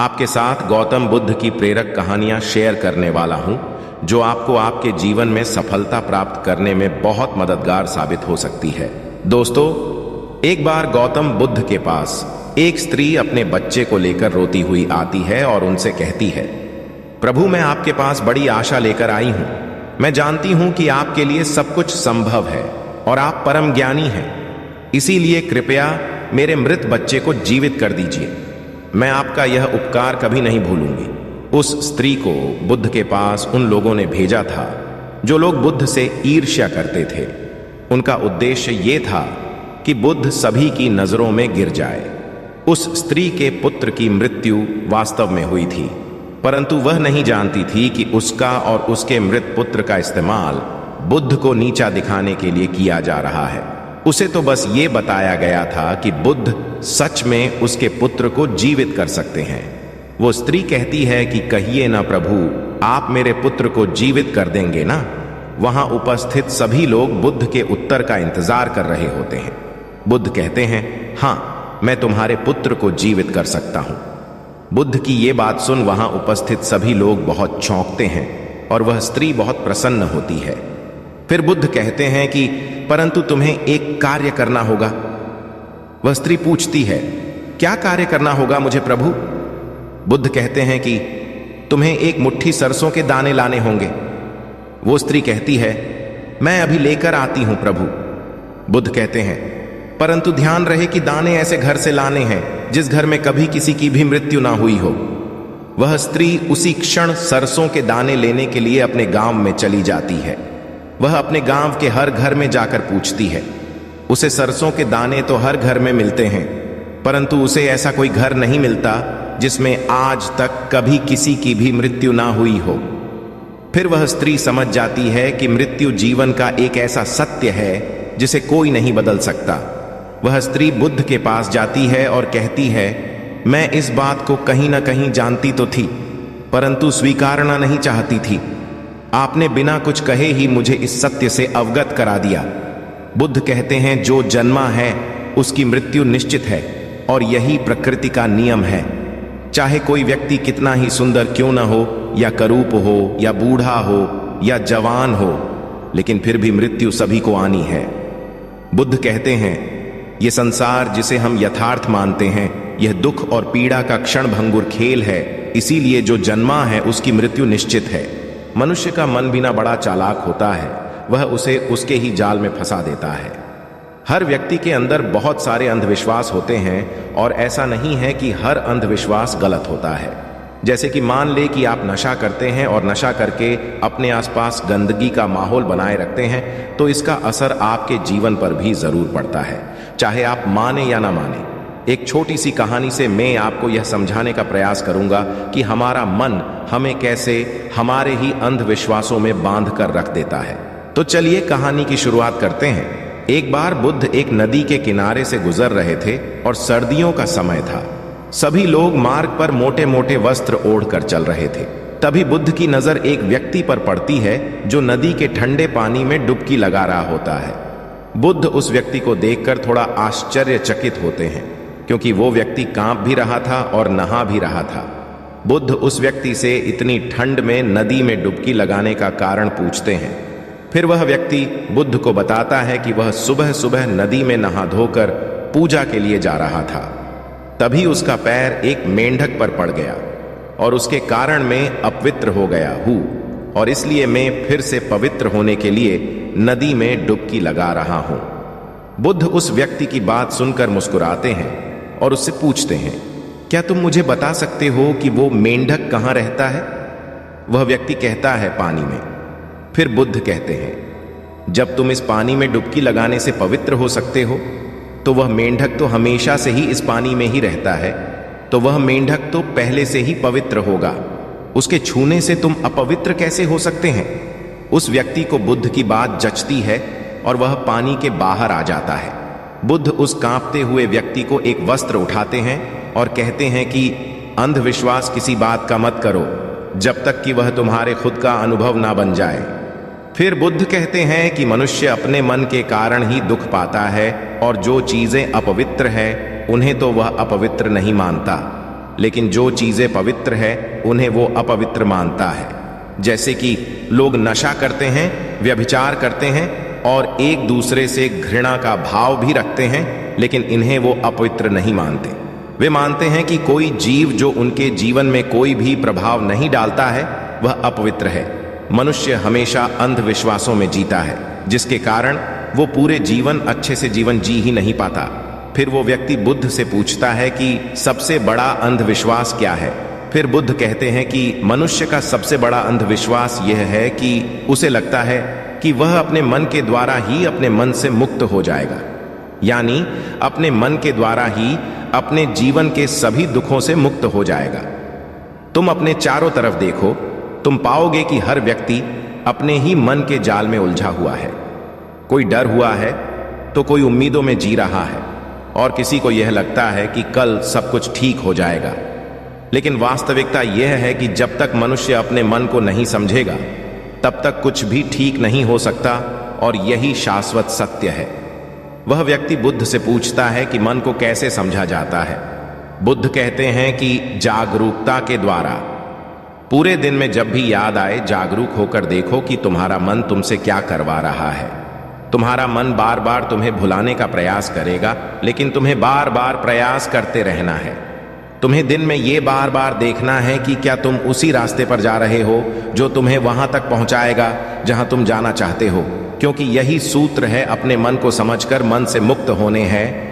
आपके साथ गौतम बुद्ध की प्रेरक कहानियां शेयर करने वाला हूं, जो आपको आपके जीवन में सफलता प्राप्त करने में बहुत मददगार साबित हो सकती है। दोस्तों, एक बार गौतम बुद्ध के पास एक स्त्री अपने बच्चे को लेकर रोती हुई आती है और उनसे कहती है, प्रभु, मैं आपके पास बड़ी आशा लेकर आई हूं। मैं जानती हूं कि आपके लिए सब कुछ संभव है और आप परम ज्ञानी हैं। इसीलिए कृपया मेरे मृत बच्चे को जीवित कर दीजिए। मैं आपका यह उपकार कभी नहीं भूलूंगी। उस स्त्री को बुद्ध के पास उन लोगों ने भेजा था जो लोग बुद्ध से ईर्ष्या करते थे। उनका उद्देश्य ये था कि बुद्ध सभी की नजरों में गिर जाए। उस स्त्री के पुत्र की मृत्यु वास्तव में हुई थी, परंतु वह नहीं जानती थी कि उसका और उसके मृत पुत्र का इस्तेमाल बुद्ध को नीचा दिखाने के लिए किया जा रहा है। उसे तो बस ये बताया गया था कि बुद्ध सच में उसके पुत्र को जीवित कर सकते हैं। वो स्त्री कहती है कि कहिए ना प्रभु, आप मेरे पुत्र को जीवित कर देंगे ना। वहां उपस्थित सभी लोग बुद्ध के उत्तर का इंतजार कर रहे होते हैं। बुद्ध कहते हैं, हाँ, मैं तुम्हारे पुत्र को जीवित कर सकता हूं। बुद्ध की ये बात सुन वहां उपस्थित सभी लोग बहुत चौंकते हैं और वह स्त्री बहुत प्रसन्न होती है। फिर बुद्ध कहते हैं कि परंतु तुम्हें एक कार्य करना होगा। वह स्त्री पूछती है, क्या कार्य करना होगा मुझे प्रभु? बुद्ध कहते हैं कि तुम्हें एक मुट्ठी सरसों के दाने लाने होंगे। वो स्त्री कहती है, मैं अभी लेकर आती हूं प्रभु। बुद्ध कहते हैं, परंतु ध्यान रहे कि दाने ऐसे घर से लाने हैं जिस घर में कभी किसी की भी मृत्यु ना हुई हो। वह स्त्री उसी क्षण सरसों के दाने लेने के लिए अपने गांव में चली जाती है। वह अपने गांव के हर घर में जाकर पूछती है। उसे सरसों के दाने तो हर घर में मिलते हैं, परंतु उसे ऐसा कोई घर नहीं मिलता जिसमें आज तक कभी किसी की भी मृत्यु ना हुई हो। फिर वह स्त्री समझ जाती है कि मृत्यु जीवन का एक ऐसा सत्य है जिसे कोई नहीं बदल सकता। वह स्त्री बुद्ध के पास जाती है और कहती है, मैं इस बात को कहीं ना कहीं जानती तो थी, परंतु स्वीकारना नहीं चाहती थी। आपने बिना कुछ कहे ही मुझे इस सत्य से अवगत करा दिया। बुद्ध कहते हैं, जो जन्मा है उसकी मृत्यु निश्चित है और यही प्रकृति का नियम है। चाहे कोई व्यक्ति कितना ही सुंदर क्यों ना हो, या करूप हो, या बूढ़ा हो, या जवान हो, लेकिन फिर भी मृत्यु सभी को आनी है। बुद्ध कहते हैं, ये संसार जिसे हम यथार्थ मानते हैं, यह दुख और पीड़ा का क्षण भंगुर खेल है। इसीलिए जो जन्मा है उसकी मृत्यु निश्चित है। मनुष्य का मन बिना बड़ा चालाक होता है, वह उसे उसके ही जाल में फंसा देता है। हर व्यक्ति के अंदर बहुत सारे अंधविश्वास होते हैं और ऐसा नहीं है कि हर अंधविश्वास गलत होता है। जैसे कि मान ले कि आप नशा करते हैं और नशा करके अपने आसपास गंदगी का माहौल बनाए रखते हैं, तो इसका असर आपके जीवन पर भी जरूर पड़ता है, चाहे आप माने या ना माने। एक छोटी सी कहानी से मैं आपको यह समझाने का प्रयास करूंगा कि हमारा मन हमें कैसे हमारे ही अंधविश्वासों में बांध कर रख देता है। तो चलिए कहानी की शुरुआत करते हैं। एक बार बुद्ध एक नदी के किनारे से गुजर रहे थे और सर्दियों का समय था। सभी लोग मार्ग पर मोटे मोटे वस्त्र ओढ़कर चल रहे थे। तभी बुद्ध की नजर एक व्यक्ति पर पड़ती है जो नदी के ठंडे पानी में डुबकी लगा रहा होता है। बुद्ध उस व्यक्ति को देखकर थोड़ा आश्चर्यचकित होते हैं, क्योंकि वो व्यक्ति कांप भी रहा था और नहा भी रहा था। बुद्ध उस व्यक्ति से इतनी ठंड में नदी में डुबकी लगाने का कारण पूछते हैं। फिर वह व्यक्ति बुद्ध को बताता है कि वह सुबह सुबह नदी में नहा धोकर पूजा के लिए जा रहा था। तभी उसका पैर एक मेंढक पर पड़ गया और उसके कारण मैं अपवित्र हो गया हूं, और इसलिए मैं फिर से पवित्र होने के लिए नदी में डुबकी लगा रहा हूं। बुद्ध उस व्यक्ति की बात सुनकर मुस्कुराते हैं और उससे पूछते हैं, क्या तुम मुझे बता सकते हो कि वो मेंढक कहां रहता है? वह व्यक्ति कहता है, पानी में। फिर बुद्ध कहते हैं, जब तुम इस पानी में डुबकी लगाने से पवित्र हो सकते हो, तो वह मेंढक तो हमेशा से ही इस पानी में ही रहता है, तो वह मेंढक तो पहले से ही पवित्र होगा। उसके छूने से तुम अपवित्र कैसे हो सकते हैं? उस व्यक्ति को बुद्ध की बात जचती है और वह पानी के बाहर आ जाता है। बुद्ध उस कांपते हुए व्यक्ति को एक वस्त्र उठाते हैं और कहते हैं कि अंधविश्वास किसी बात का मत करो जब तक कि वह तुम्हारे खुद का अनुभव ना बन जाए। फिर बुद्ध कहते हैं कि मनुष्य अपने मन के कारण ही दुख पाता है, और जो चीजें अपवित्र है उन्हें तो वह अपवित्र नहीं मानता। लेकिन जो चीजें पवित्र है उन्हें वो अपवित्र मानता है। जैसे कि लोग नशा करते हैं, व्यभिचार करते हैं और एक दूसरे से घृणा का भाव भी रखते हैं, लेकिन इन्हें वो अपवित्र नहीं मानते। वे मानते हैं कि कोई जीव जो उनके जीवन में कोई भी प्रभाव नहीं डालता है वह अपवित्र है। मनुष्य हमेशा अंधविश्वासों में जीता है, जिसके कारण वो पूरे जीवन अच्छे से जीवन जी ही नहीं पाता। फिर वो व्यक्ति बुद्ध से पूछता है कि सबसे बड़ा अंधविश्वास क्या है। फिर बुद्ध कहते हैं कि मनुष्य का सबसे बड़ा अंधविश्वास यह है कि उसे लगता है कि वह अपने मन के द्वारा ही अपने मन से मुक्त हो जाएगा, यानी अपने मन के द्वारा ही अपने जीवन के सभी दुखों से मुक्त हो जाएगा। तुम अपने चारों तरफ देखो, तुम पाओगे कि हर व्यक्ति अपने ही मन के जाल में उलझा हुआ है। कोई डर हुआ है तो कोई उम्मीदों में जी रहा है और किसी को यह लगता है कि कल सब कुछ ठीक हो जाएगा। लेकिन वास्तविकता यह है कि जब तक मनुष्य अपने मन को नहीं समझेगा तब तक कुछ भी ठीक नहीं हो सकता, और यही शाश्वत सत्य है। वह व्यक्ति बुद्ध से पूछता है कि मन को कैसे समझा जाता है। बुद्ध कहते हैं कि जागरूकता के द्वारा। पूरे दिन में जब भी याद आए, जागरूक होकर देखो कि तुम्हारा मन तुमसे क्या करवा रहा है। तुम्हारा मन बार बार तुम्हें भुलाने का प्रयास करेगा, लेकिन तुम्हें बार बार प्रयास करते रहना है। तुम्हें दिन में ये बार बार देखना है कि क्या तुम उसी रास्ते पर जा रहे हो जो तुम्हें वहां तक पहुंचाएगा जहां तुम जाना चाहते हो, क्योंकि यही सूत्र है अपने मन को समझकर मन से मुक्त होने हैं।